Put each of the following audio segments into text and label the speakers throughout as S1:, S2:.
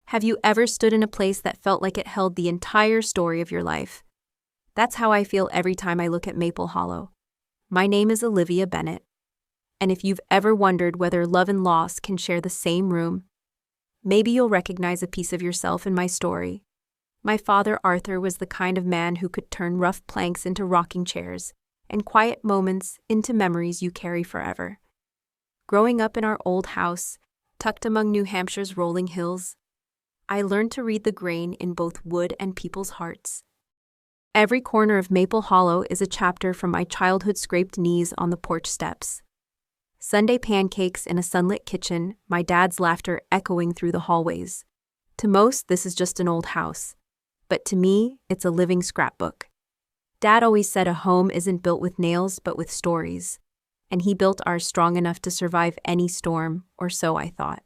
S1: Have you ever stood in a place that felt like it held the entire story of your life? That's how I feel every time I look at Maple Hollow. My name is Olivia Bennett, and if you've ever wondered whether love and loss can share the same room, maybe you'll recognize a piece of yourself in my story. My father, Arthur, was the kind of man who could turn rough planks into rocking chairs and quiet moments into memories you carry forever. Growing up in our old house, tucked among New Hampshire's rolling hills, I learned to read the grain in both wood and people's hearts. Every corner of Maple Hollow is a chapter from my childhood scraped knees on the porch steps. Sunday pancakes in a sunlit kitchen, my dad's laughter echoing through the hallways. To most, this is just an old house. But to me, it's a living scrapbook. Dad always said a home isn't built with nails but with stories. And he built ours strong enough to survive any storm, or so I thought.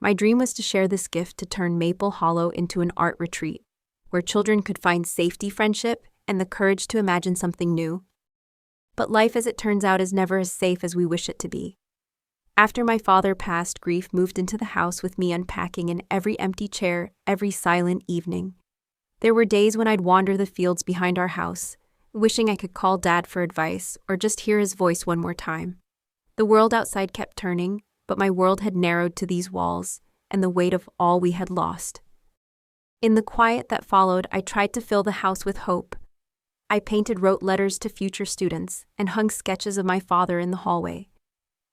S1: My dream was to share this gift to turn Maple Hollow into an art retreat, where children could find safety, friendship, and the courage to imagine something new. But life, as it turns out, is never as safe as we wish it to be. After my father passed, grief moved into the house with me unpacking in every empty chair, every silent evening. There were days when I'd wander the fields behind our house, wishing I could call Dad for advice or just hear his voice one more time. The world outside kept turning, but my world had narrowed to these walls and the weight of all we had lost. In the quiet that followed, I tried to fill the house with hope. I wrote letters to future students, and hung sketches of my father in the hallway.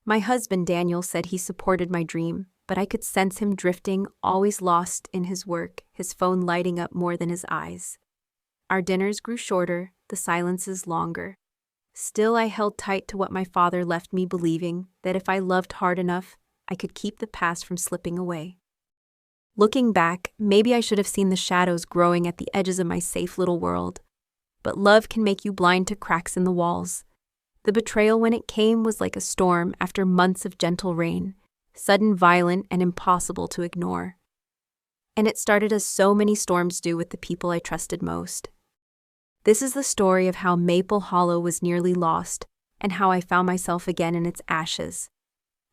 S1: My husband, Daniel, said he supported my dream, but I could sense him drifting, always lost in his work, his phone lighting up more than his eyes. Our dinners grew shorter, the silences longer. Still, I held tight to what my father left me, believing that if I loved hard enough, I could keep the past from slipping away. Looking back, maybe I should have seen the shadows growing at the edges of my safe little world. But love can make you blind to cracks in the walls. The betrayal, when it came, was like a storm after months of gentle rain, sudden, violent, and impossible to ignore. And it started as so many storms do with the people I trusted most. This is the story of how Maple Hollow was nearly lost, and how I found myself again in its ashes.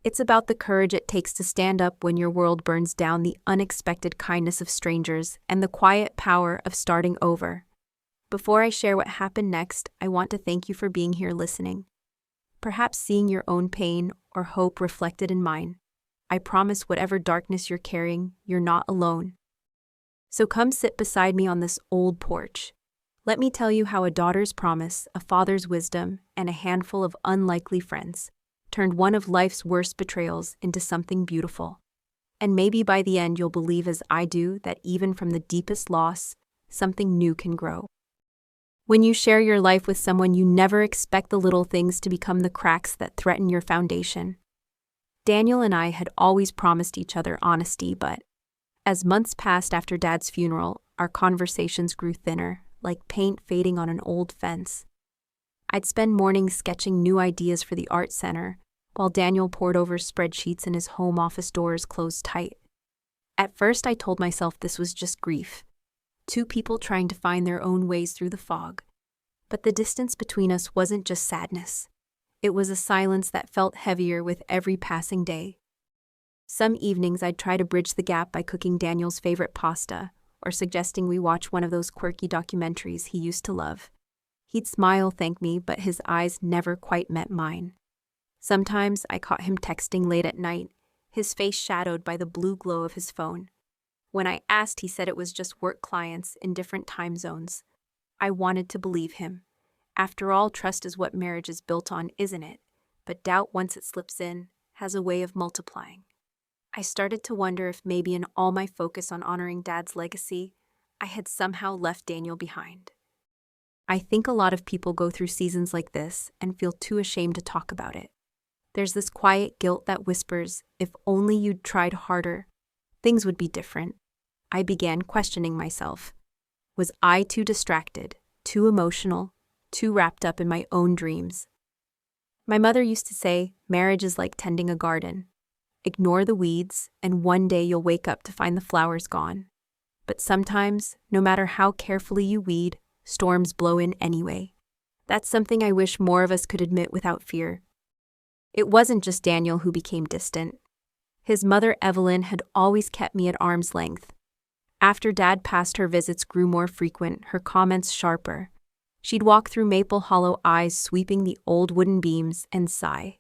S1: It's about the courage it takes to stand up when your world burns down, the unexpected kindness of strangers, and the quiet power of starting over. Before I share what happened next, I want to thank you for being here listening. Perhaps seeing your own pain or hope reflected in mine. I promise whatever darkness you're carrying, you're not alone. So come sit beside me on this old porch. Let me tell you how a daughter's promise, a father's wisdom, and a handful of unlikely friends turned one of life's worst betrayals into something beautiful. And maybe by the end you'll believe as I do that even from the deepest loss, something new can grow. When you share your life with someone, you never expect the little things to become the cracks that threaten your foundation. Daniel and I had always promised each other honesty, but as months passed after Dad's funeral, our conversations grew thinner, like paint fading on an old fence. I'd spend mornings sketching new ideas for the art center, while Daniel pored over spreadsheets and his home office doors closed tight. At first, I told myself this was just grief, two people trying to find their own ways through the fog. But the distance between us wasn't just sadness. It was a silence that felt heavier with every passing day. Some evenings I'd try to bridge the gap by cooking Daniel's favorite pasta, or suggesting we watch one of those quirky documentaries he used to love. He'd smile, thank me, but his eyes never quite met mine. Sometimes I caught him texting late at night, his face shadowed by the blue glow of his phone. When I asked, he said it was just work clients in different time zones. I wanted to believe him. After all, trust is what marriage is built on, isn't it? But doubt, once it slips in, has a way of multiplying. I started to wonder if maybe in all my focus on honoring Dad's legacy, I had somehow left Daniel behind. I think a lot of people go through seasons like this and feel too ashamed to talk about it. There's this quiet guilt that whispers, if only you'd tried harder, things would be different. I began questioning myself. Was I too distracted, too emotional, too wrapped up in my own dreams? My mother used to say, marriage is like tending a garden. Ignore the weeds, and one day you'll wake up to find the flowers gone. But sometimes, no matter how carefully you weed, storms blow in anyway. That's something I wish more of us could admit without fear. It wasn't just Daniel who became distant. His mother, Evelyn, had always kept me at arm's length, After Dad passed, her visits grew more frequent, her comments sharper. She'd walk through Maple Hollow, eyes sweeping the old wooden beams, and sigh.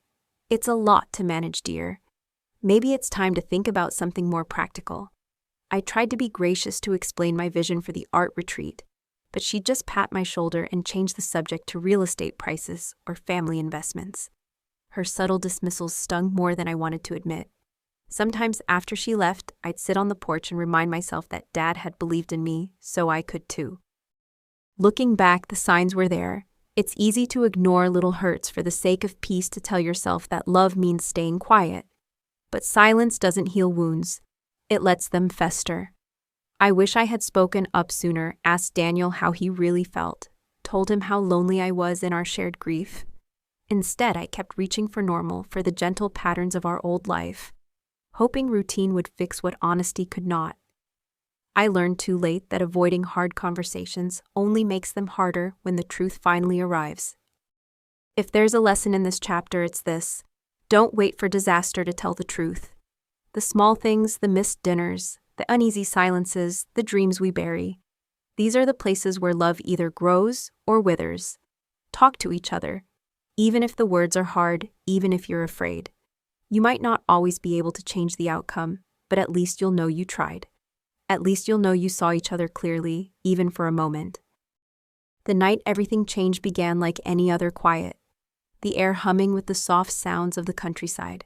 S1: "It's a lot to manage, dear. Maybe it's time to think about something more practical." I tried to be gracious to explain my vision for the art retreat, but she'd just pat my shoulder and change the subject to real estate prices or family investments. Her subtle dismissals stung more than I wanted to admit. Sometimes after she left, I'd sit on the porch and remind myself that Dad had believed in me, so I could too. Looking back, the signs were there. It's easy to ignore little hurts for the sake of peace, to tell yourself that love means staying quiet. But silence doesn't heal wounds. It lets them fester. I wish I had spoken up sooner, asked Daniel how he really felt, told him how lonely I was in our shared grief. Instead, I kept reaching for normal, for the gentle patterns of our old life, hoping routine would fix what honesty could not. I learned too late that avoiding hard conversations only makes them harder when the truth finally arrives. If there's a lesson in this chapter, it's this: don't wait for disaster to tell the truth. The small things, the missed dinners, the uneasy silences, the dreams we bury, these are the places where love either grows or withers. Talk to each other, even if the words are hard, even if you're afraid. You might not always be able to change the outcome, but at least you'll know you tried. At least you'll know you saw each other clearly, even for a moment. The night everything changed began like any other quiet, the air humming with the soft sounds of the countryside.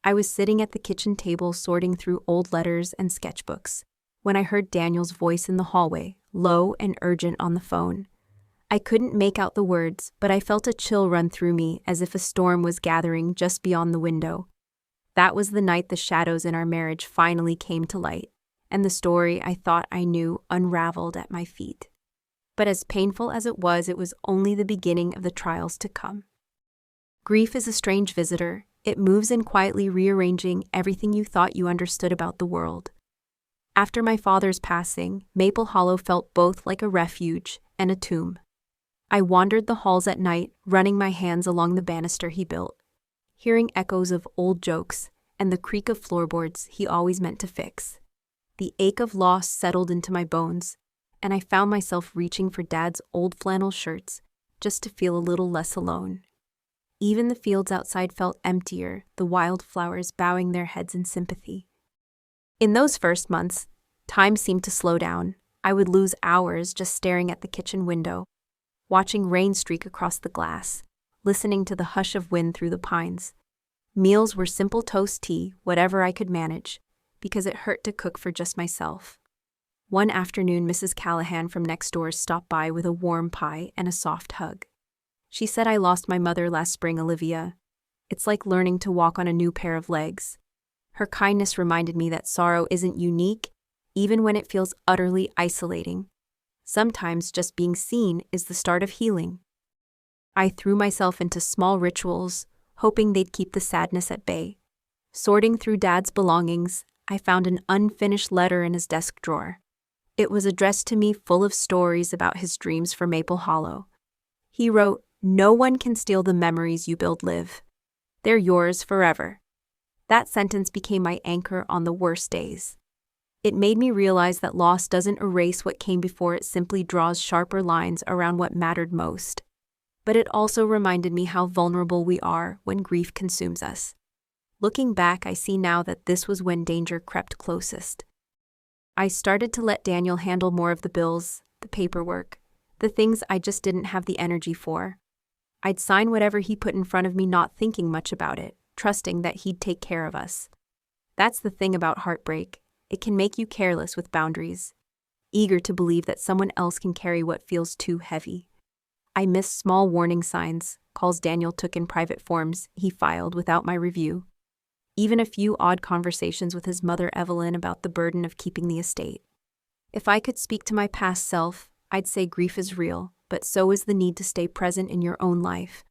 S1: I was sitting at the kitchen table sorting through old letters and sketchbooks when I heard Daniel's voice in the hallway, low and urgent on the phone. I couldn't make out the words, but I felt a chill run through me, as if a storm was gathering just beyond the window. That was the night the shadows in our marriage finally came to light, and the story I thought I knew unraveled at my feet. But as painful as it was only the beginning of the trials to come. Grief is a strange visitor. It moves in quietly, rearranging everything you thought you understood about the world. After my father's passing, Maple Hollow felt both like a refuge and a tomb. I wandered the halls at night, running my hands along the banister he built, hearing echoes of old jokes and the creak of floorboards he always meant to fix. The ache of loss settled into my bones, and I found myself reaching for Dad's old flannel shirts just to feel a little less alone. Even the fields outside felt emptier, the wildflowers bowing their heads in sympathy. In those first months, time seemed to slow down. I would lose hours just staring at the kitchen window, watching rain streak across the glass, listening to the hush of wind through the pines. Meals were simple toast, tea, whatever I could manage, because it hurt to cook for just myself. One afternoon, Mrs. Callahan from next door stopped by with a warm pie and a soft hug. She said, "I lost my mother last spring, Olivia. It's like learning to walk on a new pair of legs." Her kindness reminded me that sorrow isn't unique, even when it feels utterly isolating. Sometimes just being seen is the start of healing. I threw myself into small rituals, hoping they'd keep the sadness at bay. Sorting through Dad's belongings, I found an unfinished letter in his desk drawer. It was addressed to me, full of stories about his dreams for Maple Hollow. He wrote, "No one can steal the memories you build live. They're yours forever." That sentence became my anchor on the worst days. It made me realize that loss doesn't erase what came before, it simply draws sharper lines around what mattered most. But it also reminded me how vulnerable we are when grief consumes us. Looking back, I see now that this was when danger crept closest. I started to let Daniel handle more of the bills, the paperwork, the things I just didn't have the energy for. I'd sign whatever he put in front of me, not thinking much about it, trusting that he'd take care of us. That's the thing about heartbreak. It can make you careless with boundaries, eager to believe that someone else can carry what feels too heavy. I missed small warning signs, calls Daniel took in private forms he filed without my review. Even a few odd conversations with his mother Evelyn about the burden of keeping the estate. If I could speak to my past self, I'd say grief is real, but so is the need to stay present in your own life.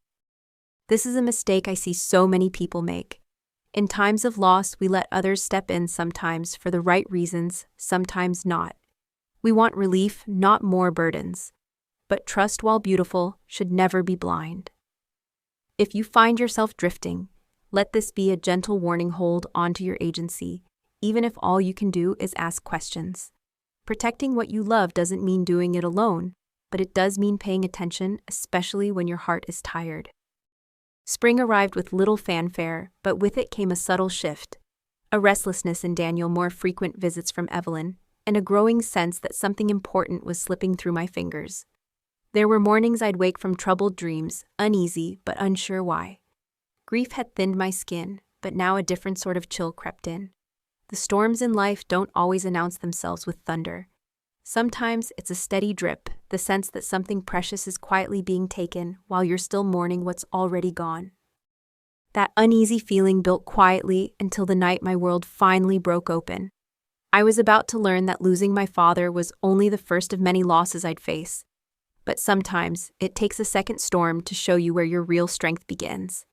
S1: This is a mistake I see so many people make. In times of loss, we let others step in, sometimes for the right reasons, sometimes not. We want relief, not more burdens. But trust, while beautiful, should never be blind. If you find yourself drifting, let this be a gentle warning. Hold on to your agency, even if all you can do is ask questions. Protecting what you love doesn't mean doing it alone, but it does mean paying attention, especially when your heart is tired. Spring arrived with little fanfare, but with it came a subtle shift. A restlessness in Daniel, more frequent visits from Evelyn, and a growing sense that something important was slipping through my fingers. There were mornings I'd wake from troubled dreams, uneasy but unsure why. Grief had thinned my skin, but now a different sort of chill crept in. The storms in life don't always announce themselves with thunder. Sometimes it's a steady drip, the sense that something precious is quietly being taken while you're still mourning what's already gone. That uneasy feeling built quietly until the night my world finally broke open. I was about to learn that losing my father was only the first of many losses I'd face. But sometimes it takes a second storm to show you where your real strength begins.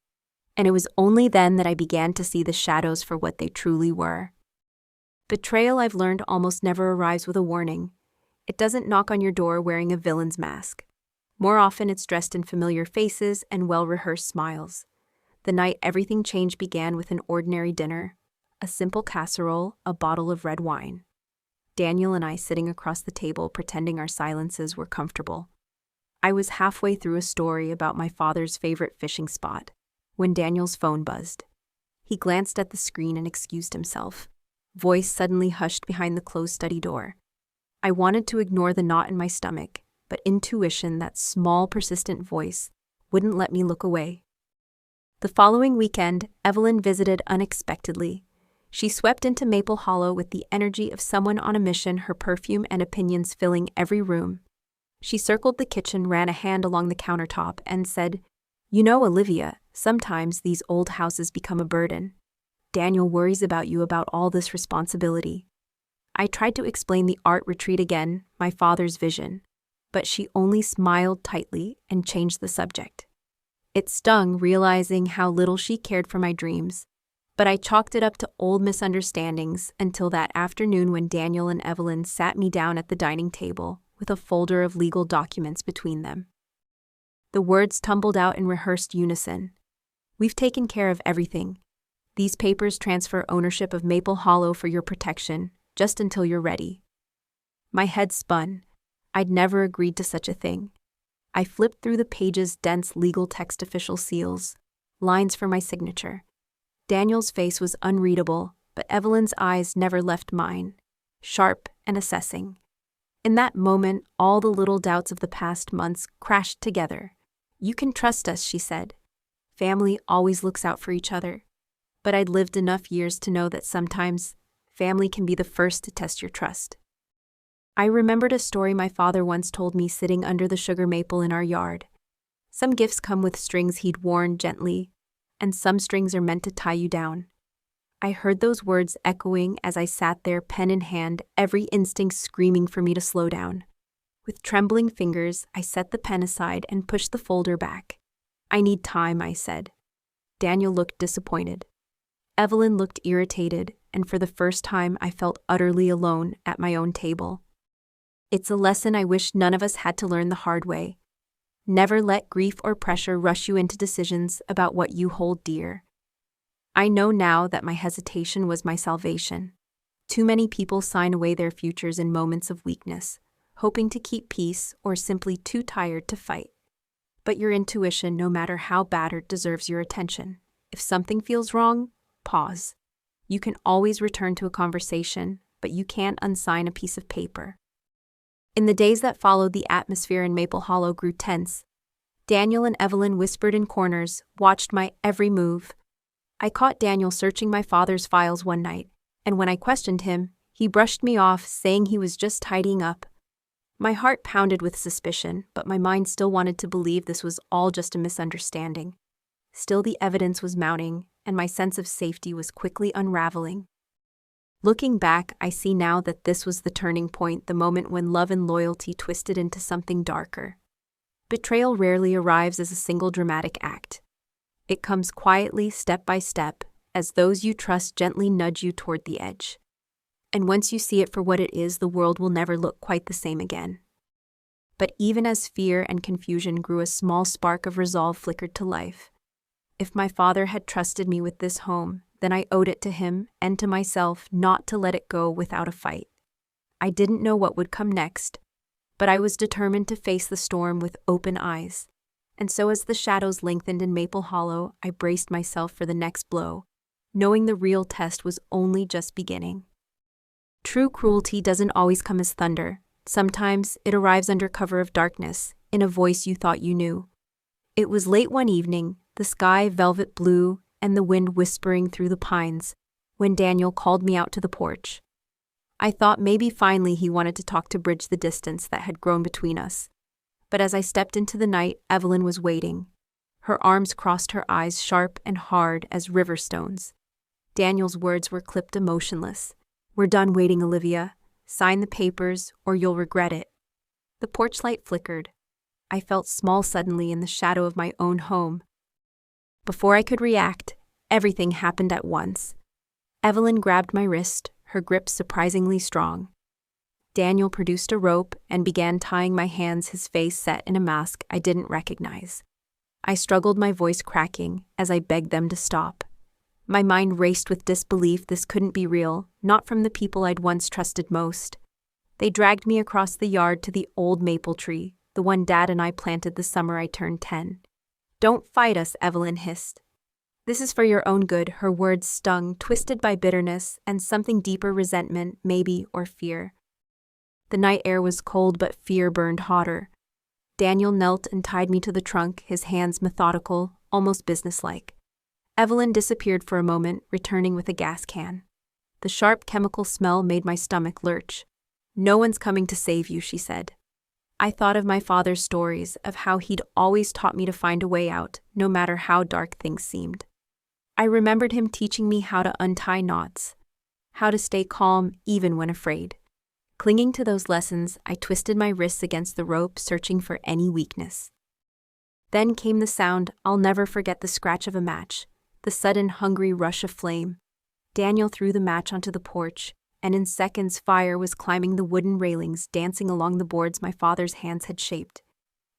S1: And it was only then that I began to see the shadows for what they truly were. Betrayal, I've learned, almost never arrives with a warning. It doesn't knock on your door wearing a villain's mask. More often it's dressed in familiar faces and well-rehearsed smiles. The night everything changed began with an ordinary dinner, a simple casserole, a bottle of red wine. Daniel and I sitting across the table pretending our silences were comfortable. I was halfway through a story about my father's favorite fishing spot when Daniel's phone buzzed. He glanced at the screen and excused himself. Voice suddenly hushed behind the closed study door. I wanted to ignore the knot in my stomach, but intuition, that small, persistent voice, wouldn't let me look away. The following weekend, Evelyn visited unexpectedly. She swept into Maple Hollow with the energy of someone on a mission, her perfume and opinions filling every room. She circled the kitchen, ran a hand along the countertop, and said, "You know, Olivia, sometimes these old houses become a burden. Daniel worries about you, about all this responsibility." I tried to explain the art retreat again, my father's vision, but she only smiled tightly and changed the subject. It stung, realizing how little she cared for my dreams, but I chalked it up to old misunderstandings until that afternoon when Daniel and Evelyn sat me down at the dining table with a folder of legal documents between them. The words tumbled out in rehearsed unison. "We've taken care of everything. These papers transfer ownership of Maple Hollow for your protection, just until you're ready." My head spun. I'd never agreed to such a thing. I flipped through the pages, dense legal text, official seals, lines for my signature. Daniel's face was unreadable, but Evelyn's eyes never left mine, sharp and assessing. In that moment, all the little doubts of the past months crashed together. "You can trust us," she said. "Family always looks out for each other." But I'd lived enough years to know that sometimes family can be the first to test your trust. I remembered a story my father once told me sitting under the sugar maple in our yard. Some gifts come with strings he'd worn gently, and some strings are meant to tie you down. I heard those words echoing as I sat there, pen in hand, every instinct screaming for me to slow down. With trembling fingers, I set the pen aside and pushed the folder back. "I need time," I said. Daniel looked disappointed. Evelyn looked irritated, and for the first time I felt utterly alone at my own table. It's a lesson I wish none of us had to learn the hard way. Never let grief or pressure rush you into decisions about what you hold dear. I know now that my hesitation was my salvation. Too many people sign away their futures in moments of weakness, hoping to keep peace or simply too tired to fight. But your intuition, no matter how battered, deserves your attention. If something feels wrong, pause. You can always return to a conversation, but you can't unsign a piece of paper. In the days that followed, the atmosphere in Maple Hollow grew tense. Daniel and Evelyn whispered in corners, watched my every move. I caught Daniel searching my father's files one night, and when I questioned him, he brushed me off, saying he was just tidying up. My heart pounded with suspicion, but my mind still wanted to believe this was all just a misunderstanding. Still, the evidence was mounting, and my sense of safety was quickly unraveling. Looking back, I see now that this was the turning point, the moment when love and loyalty twisted into something darker. Betrayal rarely arrives as a single dramatic act. It comes quietly, step by step, as those you trust gently nudge you toward the edge. And once you see it for what it is, the world will never look quite the same again. But even as fear and confusion grew, a small spark of resolve flickered to life. If my father had trusted me with this home, then I owed it to him and to myself not to let it go without a fight. I didn't know what would come next, but I was determined to face the storm with open eyes. And so as the shadows lengthened in Maple Hollow, I braced myself for the next blow, knowing the real test was only just beginning. True cruelty doesn't always come as thunder. Sometimes it arrives under cover of darkness, in a voice you thought you knew. It was late one evening, the sky velvet blue and the wind whispering through the pines, when Daniel called me out to the porch. I thought maybe finally he wanted to talk to bridge the distance that had grown between us. But as I stepped into the night, Evelyn was waiting. Her arms crossed, her eyes sharp and hard as river stones. Daniel's words were clipped emotionless. "We're done waiting, Olivia. Sign the papers, or you'll regret it." The porch light flickered. I felt small suddenly in the shadow of my own home. Before I could react, everything happened at once. Evelyn grabbed my wrist, her grip surprisingly strong. Daniel produced a rope and began tying my hands, his face set in a mask I didn't recognize. I struggled, my voice cracking, as I begged them to stop. My mind raced with disbelief. This couldn't be real, not from the people I'd once trusted most. They dragged me across the yard to the old maple tree, the one Dad and I planted the summer I turned 10. "Don't fight us," Evelyn hissed. "This is for your own good," her words stung, twisted by bitterness and something deeper, resentment, maybe, or fear. The night air was cold, but fear burned hotter. Daniel knelt and tied me to the trunk, his hands methodical, almost businesslike. Evelyn disappeared for a moment, returning with a gas can. The sharp chemical smell made my stomach lurch. "No one's coming to save you," she said. I thought of my father's stories, of how he'd always taught me to find a way out, no matter how dark things seemed. I remembered him teaching me how to untie knots, how to stay calm even when afraid. Clinging to those lessons, I twisted my wrists against the rope, searching for any weakness. Then came the sound. I'll never forget the scratch of a match, the sudden hungry rush of flame. Daniel threw the match onto the porch, and in seconds fire was climbing the wooden railings, dancing along the boards my father's hands had shaped.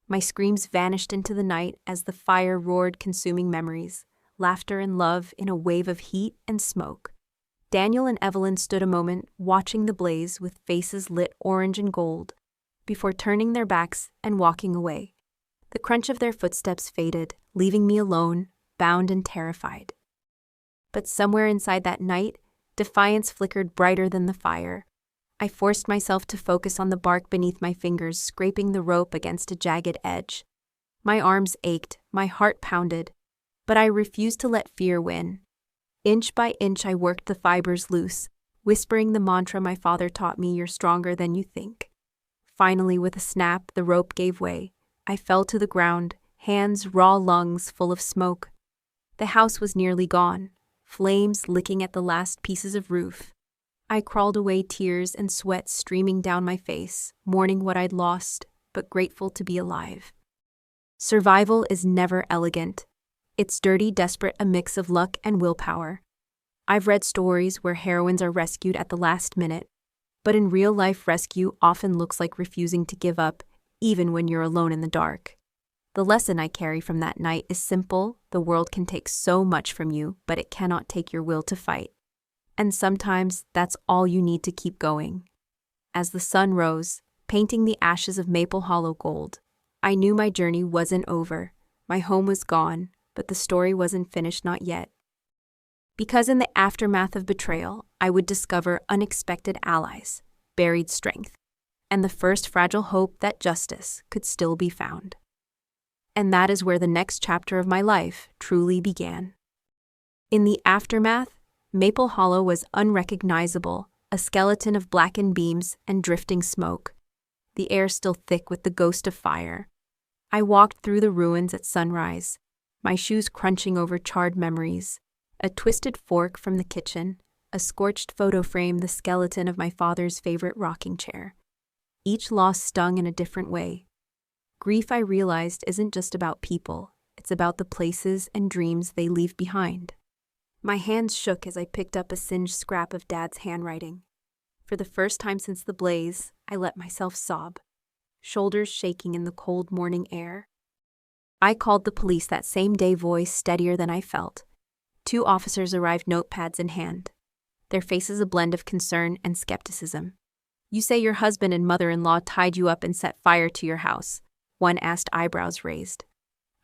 S1: My screams vanished into the night as the fire roared, consuming memories, laughter and love in a wave of heat and smoke. Daniel and Evelyn stood a moment, watching the blaze with faces lit orange and gold, before turning their backs and walking away. The crunch of their footsteps faded, leaving me alone, bound and terrified. But somewhere inside that night, defiance flickered brighter than the fire. I forced myself to focus on the bark beneath my fingers, scraping the rope against a jagged edge. My arms ached, my heart pounded, but I refused to let fear win. Inch by inch I worked the fibers loose, whispering the mantra my father taught me: "You're stronger than you think." Finally, with a snap, the rope gave way. I fell to the ground, hands raw, lungs full of smoke. The house was nearly gone, flames licking at the last pieces of roof. I crawled away, tears and sweat streaming down my face, mourning what I'd lost, but grateful to be alive. Survival is never elegant. It's dirty, desperate, a mix of luck and willpower. I've read stories where heroines are rescued at the last minute, but in real life, rescue often looks like refusing to give up, even when you're alone in the dark. The lesson I carry from that night is simple: the world can take so much from you, but it cannot take your will to fight. And sometimes that's all you need to keep going. As the sun rose, painting the ashes of Maple Hollow gold, I knew my journey wasn't over. My home was gone, but the story wasn't finished, not yet. Because in the aftermath of betrayal, I would discover unexpected allies, buried strength, and the first fragile hope that justice could still be found. And that is where the next chapter of my life truly began. In the aftermath, Maple Hollow was unrecognizable, a skeleton of blackened beams and drifting smoke, the air still thick with the ghost of fire. I walked through the ruins at sunrise, my shoes crunching over charred memories, a twisted fork from the kitchen, a scorched photo frame, the skeleton of my father's favorite rocking chair. Each loss stung in a different way. Grief, I realized, isn't just about people, it's about the places and dreams they leave behind. My hands shook as I picked up a singed scrap of Dad's handwriting. For the first time since the blaze, I let myself sob, shoulders shaking in the cold morning air. I called the police that same day, voice steadier than I felt. 2 officers arrived, notepads in hand, their faces a blend of concern and skepticism. You say your husband and mother-in-law tied you up and set fire to your house, one asked, eyebrows raised.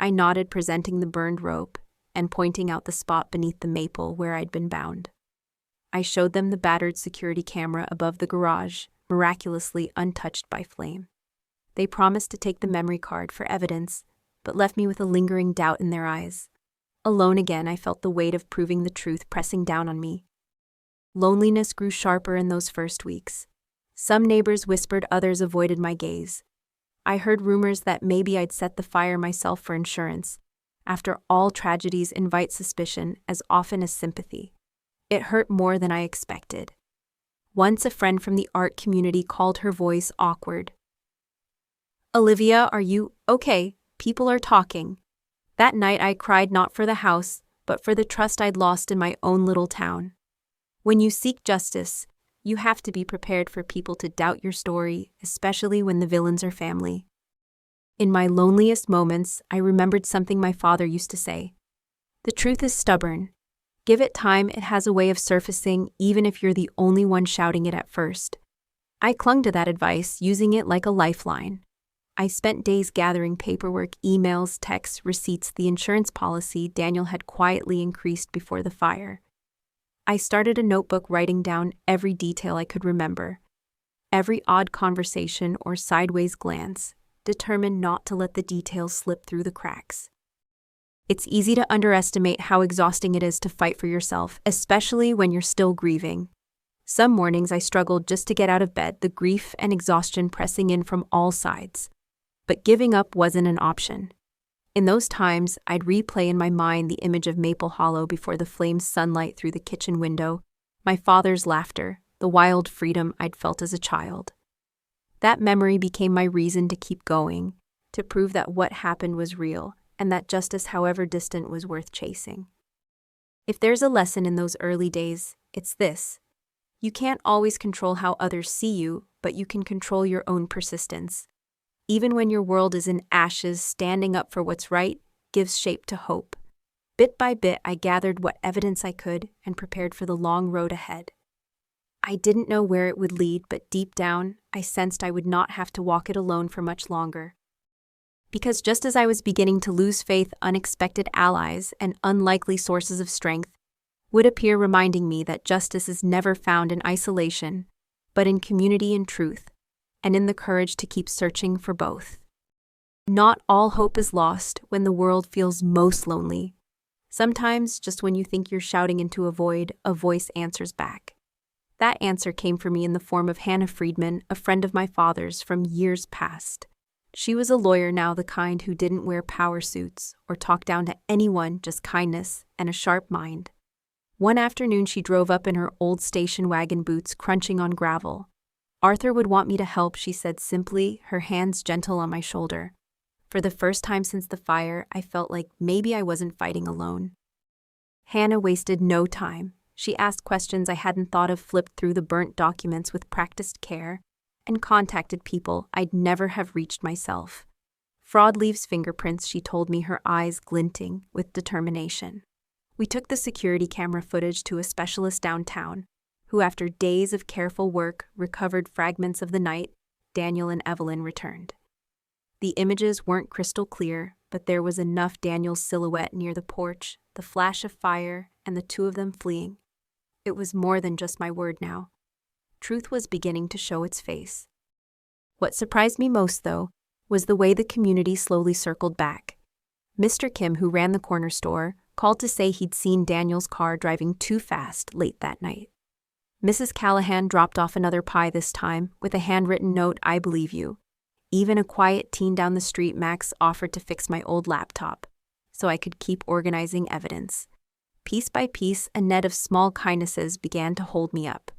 S1: I nodded, presenting the burned rope and pointing out the spot beneath the maple where I'd been bound. I showed them the battered security camera above the garage, miraculously untouched by flame. They promised to take the memory card for evidence, but left me with a lingering doubt in their eyes. Alone again, I felt the weight of proving the truth pressing down on me. Loneliness grew sharper in those first weeks. Some neighbors whispered, others avoided my gaze. I heard rumors that maybe I'd set the fire myself for insurance. After all, tragedies invite suspicion as often as sympathy. It hurt more than I expected. Once a friend from the art community called, her voice awkward. "Olivia, are you okay? People are talking." That night I cried, not for the house, but for the trust I'd lost in my own little town. When you seek justice, you have to be prepared for people to doubt your story, especially when the villains are family. In my loneliest moments, I remembered something my father used to say. The truth is stubborn. Give it time, it has a way of surfacing, even if you're the only one shouting it at first. I clung to that advice, using it like a lifeline. I spent days gathering paperwork, emails, texts, receipts, the insurance policy Daniel had quietly increased before the fire. I started a notebook, writing down every detail I could remember, every odd conversation or sideways glance, determined not to let the details slip through the cracks. It's easy to underestimate how exhausting it is to fight for yourself, especially when you're still grieving. Some mornings I struggled just to get out of bed, the grief and exhaustion pressing in from all sides. But giving up wasn't an option. In those times, I'd replay in my mind the image of Maple Hollow before the flames, sunlight through the kitchen window, my father's laughter, the wild freedom I'd felt as a child. That memory became my reason to keep going, to prove that what happened was real, and that justice, however distant, was worth chasing. If there's a lesson in those early days, it's this. You can't always control how others see you, but you can control your own persistence. Even when your world is in ashes, standing up for what's right gives shape to hope. Bit by bit, I gathered what evidence I could and prepared for the long road ahead. I didn't know where it would lead, but deep down, I sensed I would not have to walk it alone for much longer. Because just as I was beginning to lose faith, unexpected allies and unlikely sources of strength would appear, reminding me that justice is never found in isolation, but in community and truth, and in the courage to keep searching for both. Not all hope is lost when the world feels most lonely. Sometimes, just when you think you're shouting into a void, a voice answers back. That answer came for me in the form of Hannah Friedman, a friend of my father's from years past. She was a lawyer now, the kind who didn't wear power suits or talk down to anyone, just kindness and a sharp mind. One afternoon she drove up in her old station wagon, boots crunching on gravel. "Arthur would want me to help," she said simply, her hands gentle on my shoulder. For the first time since the fire, I felt like maybe I wasn't fighting alone. Hannah wasted no time. She asked questions I hadn't thought of, flipped through the burnt documents with practiced care, and contacted people I'd never have reached myself. Fraud leaves fingerprints, she told me, her eyes glinting with determination. We took the security camera footage to a specialist downtown, who after days of careful work recovered fragments of the night Daniel and Evelyn returned. The images weren't crystal clear, but there was enough Daniel's silhouette near the porch, the flash of fire, and the two of them fleeing. It was more than just my word now. Truth was beginning to show its face. What surprised me most, though, was the way the community slowly circled back. Mr. Kim, who ran the corner store, called to say he'd seen Daniel's car driving too fast late that night. Mrs. Callahan dropped off another pie this time, with a handwritten note, "I believe you." Even a quiet teen down the street, Max, offered to fix my old laptop, so I could keep organizing evidence. Piece by piece, a net of small kindnesses began to hold me up.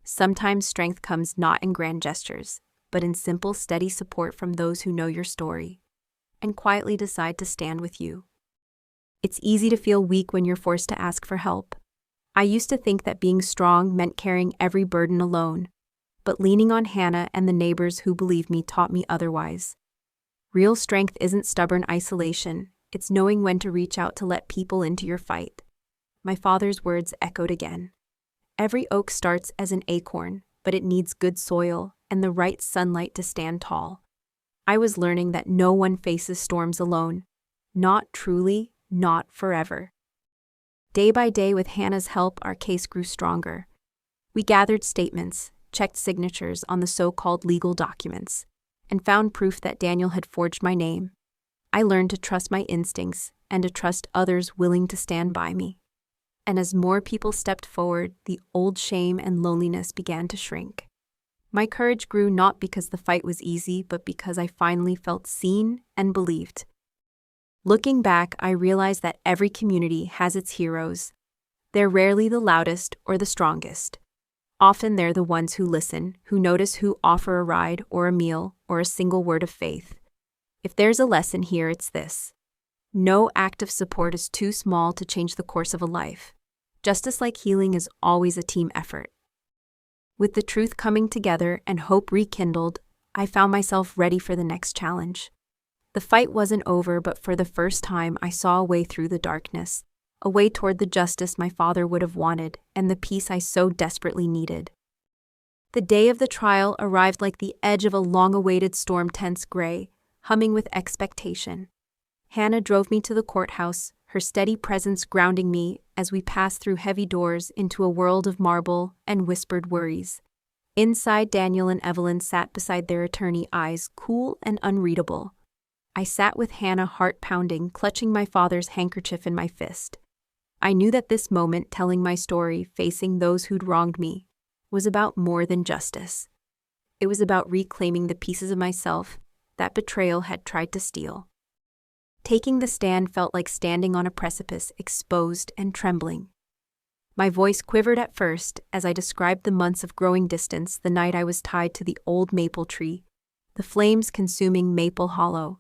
S1: Sometimes strength comes not in grand gestures, but in simple, steady support from those who know your story and quietly decide to stand with you. It's easy to feel weak when you're forced to ask for help. I used to think that being strong meant carrying every burden alone, but leaning on Hannah and the neighbors who believed me taught me otherwise. Real strength isn't stubborn isolation, it's knowing when to reach out to let people into your fight. My father's words echoed again. Every oak starts as an acorn, but it needs good soil and the right sunlight to stand tall. I was learning that no one faces storms alone. Not truly, not forever. Day by day, with Hannah's help, our case grew stronger. We gathered statements, checked signatures on the so-called legal documents, and found proof that Daniel had forged my name. I learned to trust my instincts and to trust others willing to stand by me. And as more people stepped forward, the old shame and loneliness began to shrink. My courage grew not because the fight was easy, but because I finally felt seen and believed. Looking back, I realized that every community has its heroes. They're rarely the loudest or the strongest. Often they're the ones who listen, who notice, who offer a ride or a meal or a single word of faith. If there's a lesson here, it's this. No act of support is too small to change the course of a life. Justice, like healing, is always a team effort. With the truth coming together and hope rekindled, I found myself ready for the next challenge. The fight wasn't over, but for the first time I saw a way through the darkness, a way toward the justice my father would have wanted and the peace I so desperately needed. The day of the trial arrived like the edge of a long-awaited storm, tense gray, humming with expectation. Hannah drove me to the courthouse, her steady presence grounding me as we passed through heavy doors into a world of marble and whispered worries. Inside, Daniel and Evelyn sat beside their attorney, eyes cool and unreadable. I sat with Hannah, heart pounding, clutching my father's handkerchief in my fist. I knew that this moment, telling my story, facing those who'd wronged me, was about more than justice. It was about reclaiming the pieces of myself that betrayal had tried to steal. Taking the stand felt like standing on a precipice, exposed and trembling. My voice quivered at first as I described the months of growing distance, the night I was tied to the old maple tree, the flames consuming Maple Hollow.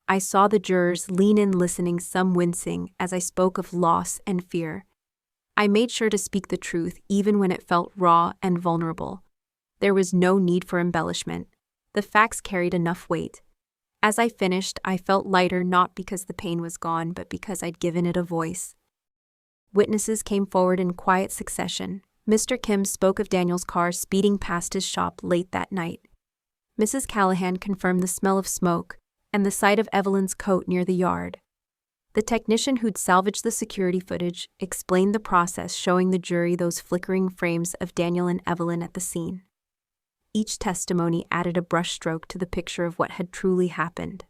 S1: I saw the jurors lean in, listening, some wincing as I spoke of loss and fear. I made sure to speak the truth even when it felt raw and vulnerable. There was no need for embellishment. The facts carried enough weight. As I finished, I felt lighter, not because the pain was gone, but because I'd given it a voice. Witnesses came forward in quiet succession. Mr. Kim spoke of Daniel's car speeding past his shop late that night. Mrs. Callahan confirmed the smell of smoke and the sight of Evelyn's coat near the yard. The technician who'd salvaged the security footage explained the process, showing the jury those flickering frames of Daniel and Evelyn at the scene. Each testimony added a brushstroke to the picture of what had truly happened.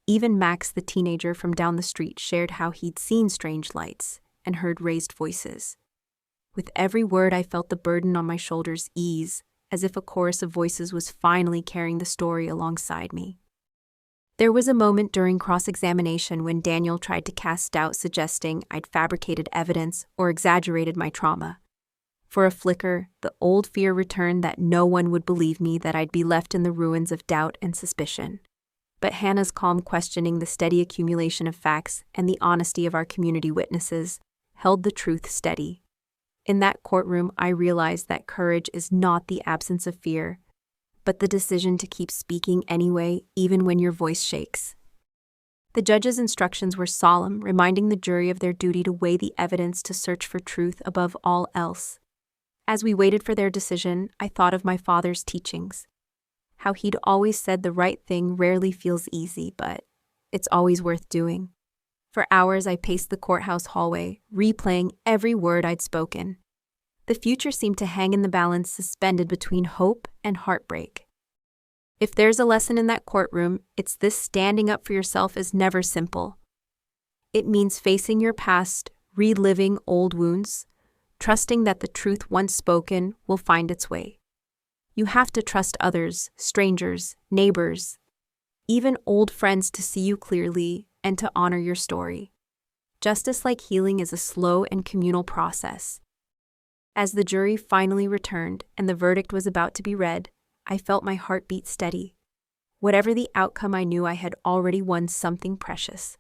S1: Even Max, the teenager from down the street, shared how he'd seen strange lights and heard raised voices. With every word, I felt the burden on my shoulders ease, as if a chorus of voices was finally carrying the story alongside me. There was a moment during cross-examination when Daniel tried to cast doubt, suggesting I'd fabricated evidence or exaggerated my trauma. For a flicker, the old fear returned that no one would believe me, that I'd be left in the ruins of doubt and suspicion. But Hannah's calm questioning, the steady accumulation of facts, and the honesty of our community witnesses held the truth steady. In that courtroom, I realized that courage is not the absence of fear, but the decision to keep speaking anyway, even when your voice shakes. The judge's instructions were solemn, reminding the jury of their duty to weigh the evidence, to search for truth above all else. As we waited for their decision, I thought of my father's teachings, how he'd always said the right thing rarely feels easy, but it's always worth doing. For hours, I paced the courthouse hallway, replaying every word I'd spoken. The future seemed to hang in the balance, suspended between hope and heartbreak. If there's a lesson in that courtroom, it's this: standing up for yourself is never simple. It means facing your past, reliving old wounds, trusting that the truth once spoken will find its way. You have to trust others, strangers, neighbors, even old friends, to see you clearly and to honor your story. Justice, like healing, is a slow and communal process. As the jury finally returned and the verdict was about to be read, I felt my heart beat steady. Whatever the outcome, I knew I had already won something precious: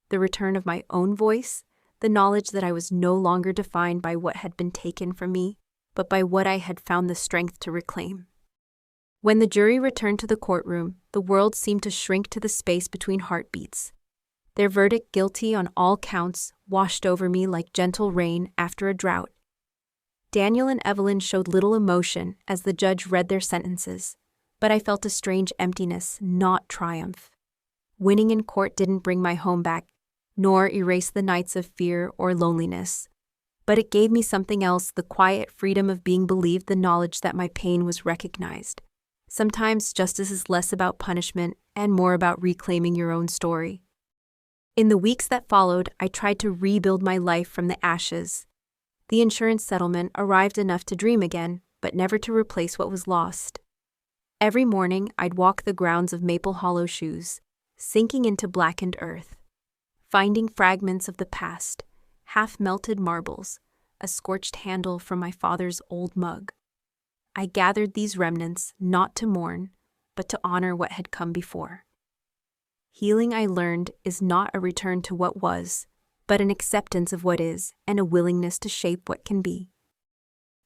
S1: the return of my own voice, the knowledge that I was no longer defined by what had been taken from me, but by what I had found the strength to reclaim. When the jury returned to the courtroom, the world seemed to shrink to the space between heartbeats. Their verdict, guilty on all counts, washed over me like gentle rain after a drought. Daniel and Evelyn showed little emotion as the judge read their sentences, but I felt a strange emptiness, not triumph. Winning in court didn't bring my home back, nor erase the nights of fear or loneliness. But it gave me something else, the quiet freedom of being believed, the knowledge that my pain was recognized. Sometimes justice is less about punishment and more about reclaiming your own story. In the weeks that followed, I tried to rebuild my life from the ashes. The insurance settlement arrived enough to dream again, but never to replace what was lost. Every morning, I'd walk the grounds of Maple Hollow shoes, sinking into blackened earth, finding fragments of the past, half-melted marbles, a scorched handle from my father's old mug. I gathered these remnants not to mourn, but to honor what had come before. Healing, I learned, is not a return to what was, but an acceptance of what is and a willingness to shape what can be.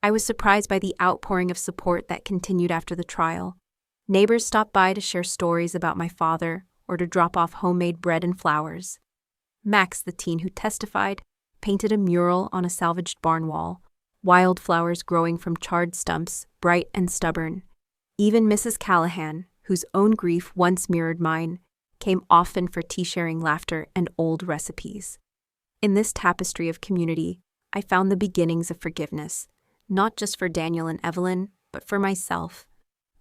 S1: I was surprised by the outpouring of support that continued after the trial. Neighbors stopped by to share stories about my father or to drop off homemade bread and flowers. Max, the teen who testified, painted a mural on a salvaged barn wall, wildflowers growing from charred stumps, bright and stubborn. Even Mrs. Callahan, whose own grief once mirrored mine, came often for tea-sharing laughter and old recipes. In this tapestry of community, I found the beginnings of forgiveness, not just for Daniel and Evelyn, but for myself,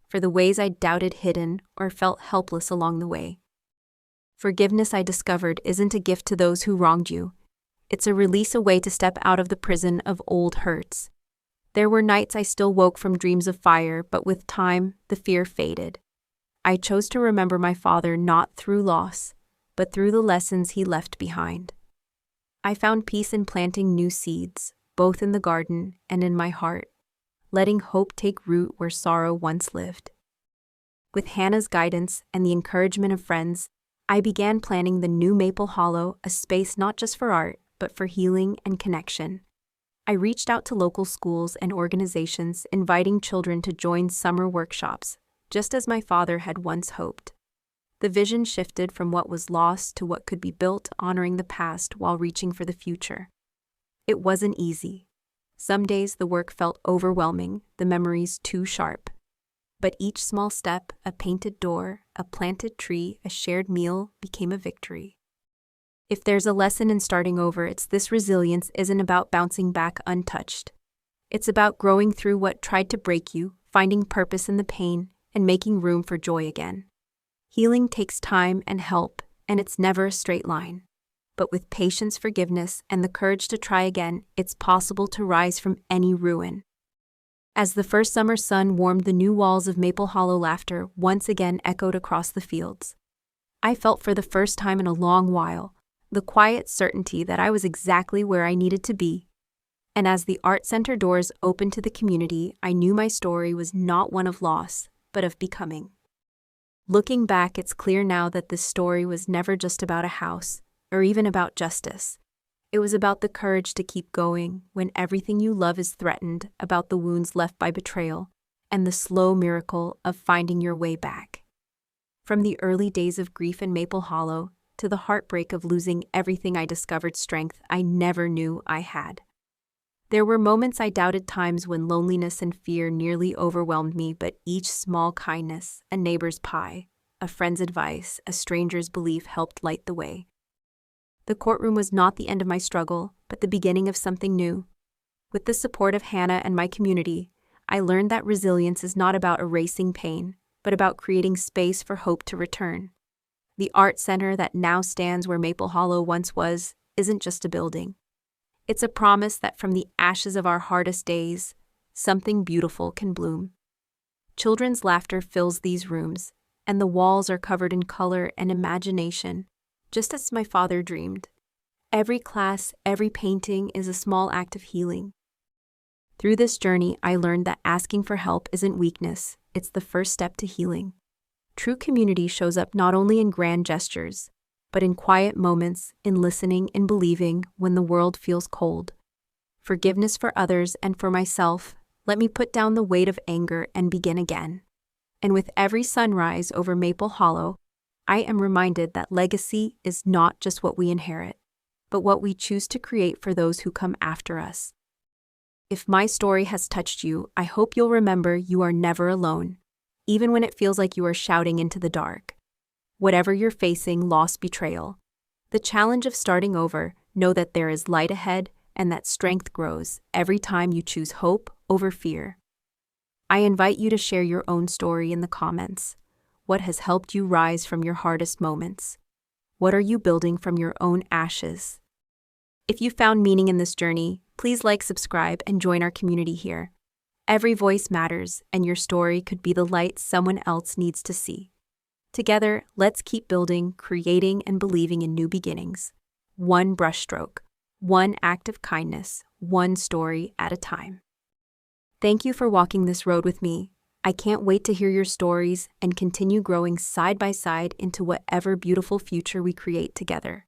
S1: for the ways I doubted hidden or felt helpless along the way. Forgiveness, I discovered, isn't a gift to those who wronged you. It's a release, a way to step out of the prison of old hurts. There were nights I still woke from dreams of fire, but with time, the fear faded. I chose to remember my father not through loss, but through the lessons he left behind. I found peace in planting new seeds, both in the garden and in my heart, letting hope take root where sorrow once lived. With Hannah's guidance and the encouragement of friends, I began planning the new Maple Hollow, a space not just for art, but for healing and connection. I reached out to local schools and organizations, inviting children to join summer workshops, just as my father had once hoped. The vision shifted from what was lost to what could be built, honoring the past while reaching for the future. It wasn't easy. Some days the work felt overwhelming, the memories too sharp. But each small step, a painted door, a planted tree, a shared meal, became a victory. If there's a lesson in starting over, it's this: resilience isn't about bouncing back untouched. It's about growing through what tried to break you, finding purpose in the pain, and making room for joy again. Healing takes time and help, and it's never a straight line. But with patience, forgiveness, and the courage to try again, it's possible to rise from any ruin. As the first summer sun warmed the new walls of Maple Hollow, laughter once again echoed across the fields. I felt for the first time in a long while the quiet certainty that I was exactly where I needed to be. And as the art center doors opened to the community, I knew my story was not one of loss, but of becoming. Looking back, it's clear now that this story was never just about a house, or even about justice. It was about the courage to keep going when everything you love is threatened, about the wounds left by betrayal, and the slow miracle of finding your way back. From the early days of grief in Maple Hollow to the heartbreak of losing everything, I discovered strength I never knew I had. There were moments I doubted, times when loneliness and fear nearly overwhelmed me, but each small kindness, a neighbor's pie, a friend's advice, a stranger's belief helped light the way. The courtroom was not the end of my struggle, but the beginning of something new. With the support of Hannah and my community, I learned that resilience is not about erasing pain, but about creating space for hope to return. The art center that now stands where Maple Hollow once was isn't just a building. It's a promise that from the ashes of our hardest days, something beautiful can bloom. Children's laughter fills these rooms, and the walls are covered in color and imagination, just as my father dreamed. Every class, every painting is a small act of healing. Through this journey, I learned that asking for help isn't weakness, it's the first step to healing. True community shows up not only in grand gestures, but in quiet moments, in listening, in believing when the world feels cold. Forgiveness for others and for myself, let me put down the weight of anger and begin again. And with every sunrise over Maple Hollow, I am reminded that legacy is not just what we inherit, but what we choose to create for those who come after us. If my story has touched you, I hope you'll remember you are never alone, even when it feels like you are shouting into the dark. Whatever you're facing, loss, betrayal, the challenge of starting over, know that there is light ahead and that strength grows every time you choose hope over fear. I invite you to share your own story in the comments. What has helped you rise from your hardest moments? What are you building from your own ashes? If you found meaning in this journey, please like, subscribe, and join our community here. Every voice matters, and your story could be the light someone else needs to see. Together, let's keep building, creating, and believing in new beginnings. One brushstroke, one act of kindness, one story at a time. Thank you for walking this road with me. I can't wait to hear your stories and continue growing side by side into whatever beautiful future we create together.